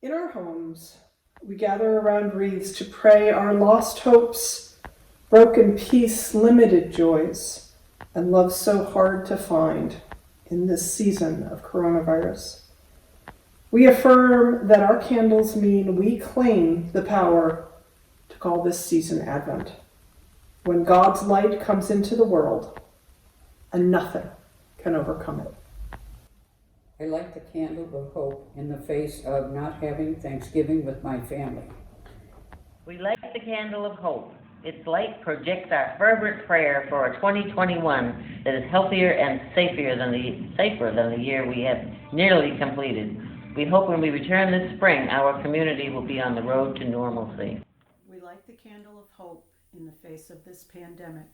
In our homes, we gather around wreaths to pray our lost hopes, broken peace, limited joys, and love so hard to find in this season of coronavirus. We affirm that our candles mean we claim the power to call this season Advent, when God's light comes into the world and nothing can overcome it. I light the candle of hope in the face of not having Thanksgiving with my family. We light the candle of hope. Its light projects our fervent prayer for a 2021 that is healthier and safer than the year we have nearly completed. We hope when we return this spring, our community will be on the road to normalcy. We light the candle of hope in the face of this pandemic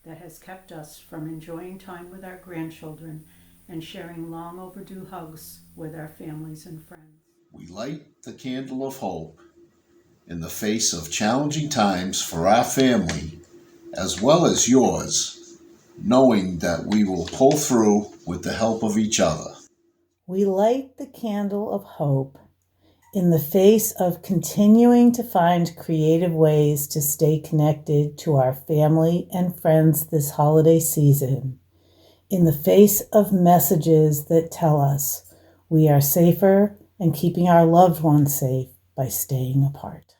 that has kept us from enjoying time with our grandchildren and sharing long overdue hugs with our families and friends. We light the candle of hope in the face of challenging times for our family, as well as yours, knowing that we will pull through with the help of each other. We light the candle of hope in the face of continuing to find creative ways to stay connected to our family and friends this holiday season, in the face of messages that tell us we are safer and keeping our loved ones safe by staying apart.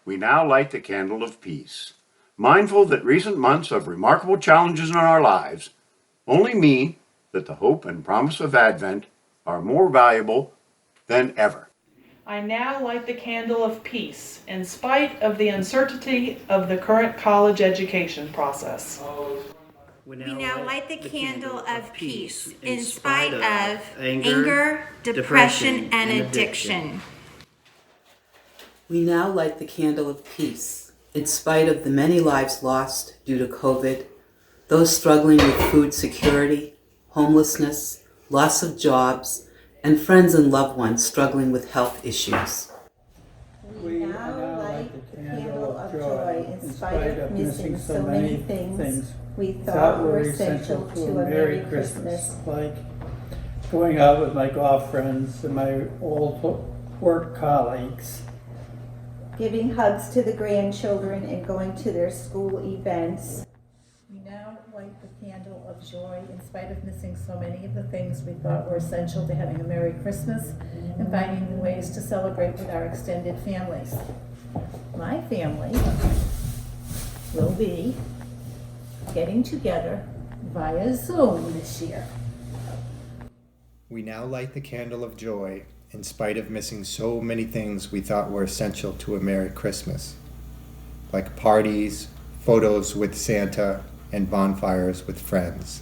We now light the candle of peace, mindful that recent months of remarkable challenges in our lives only mean that the hope and promise of Advent are more valuable than ever. I now light the candle of peace in spite of the uncertainty of the current college education process. We now light the candle of peace in spite of anger, depression, and addiction. We now light the candle of peace in spite of the many lives lost due to COVID, those struggling with food security, homelessness, loss of jobs, and friends and loved ones struggling with health issues. We now light the candle of joy in spite of missing so many things we thought were essential to a Merry Christmas, like going out with my golf friends and my old work colleagues, giving hugs to the grandchildren and going to their school events. We now light the candle of joy in spite of missing so many of the things we thought were essential to having a Merry Christmas and finding ways to celebrate with our extended families. My family will be getting together via Zoom this year. We now light the candle of joy in spite of missing so many things we thought were essential to a Merry Christmas, like parties, photos with Santa, and bonfires with friends.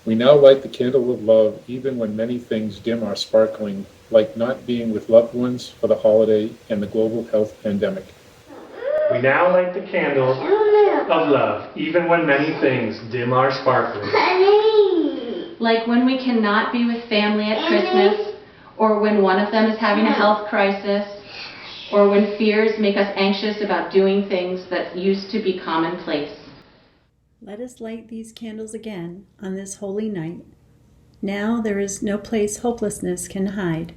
We now light the candle of love even when many things dim our sparkling, like not being with loved ones for the holiday and the global health pandemic. We now light the candle of love even when many things dim our sparkling. Like when we cannot be with family at Christmas, or when one of them is having a health crisis, or when fears make us anxious about doing things that used to be commonplace. Let us light these candles again on this holy night. Now there is no place hopelessness can hide.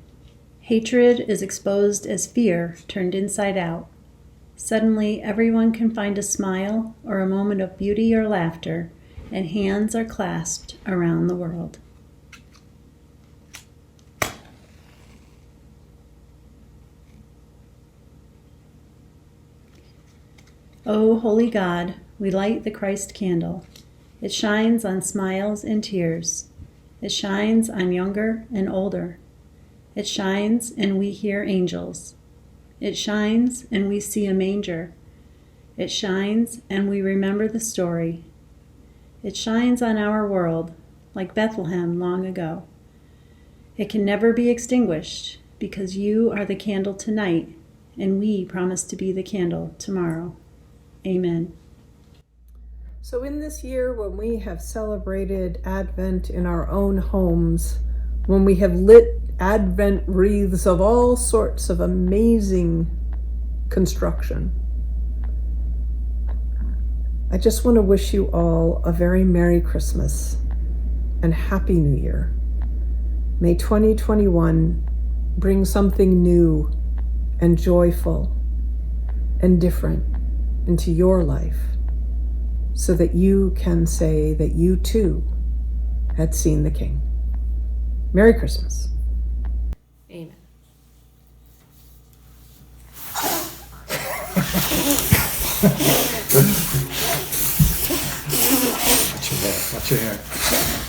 Hatred is exposed as fear turned inside out. Suddenly everyone can find a smile or a moment of beauty or laughter, and hands are clasped around the world. O holy God, we light the Christ candle. It shines on smiles and tears. It shines on younger and older. It shines and we hear angels. It shines and we see a manger. It shines and we remember the story. It shines on our world like Bethlehem long ago. It can never be extinguished because you are the candle tonight and we promise to be the candle tomorrow. Amen. So in this year, when we have celebrated Advent in our own homes, when we have lit Advent wreaths of all sorts of amazing construction, I just want to wish you all a very Merry Christmas and Happy New Year. May 2021 bring something new and joyful and different into your life so that you can say that you too had seen the King. Merry Christmas. Amen. Watch your hair.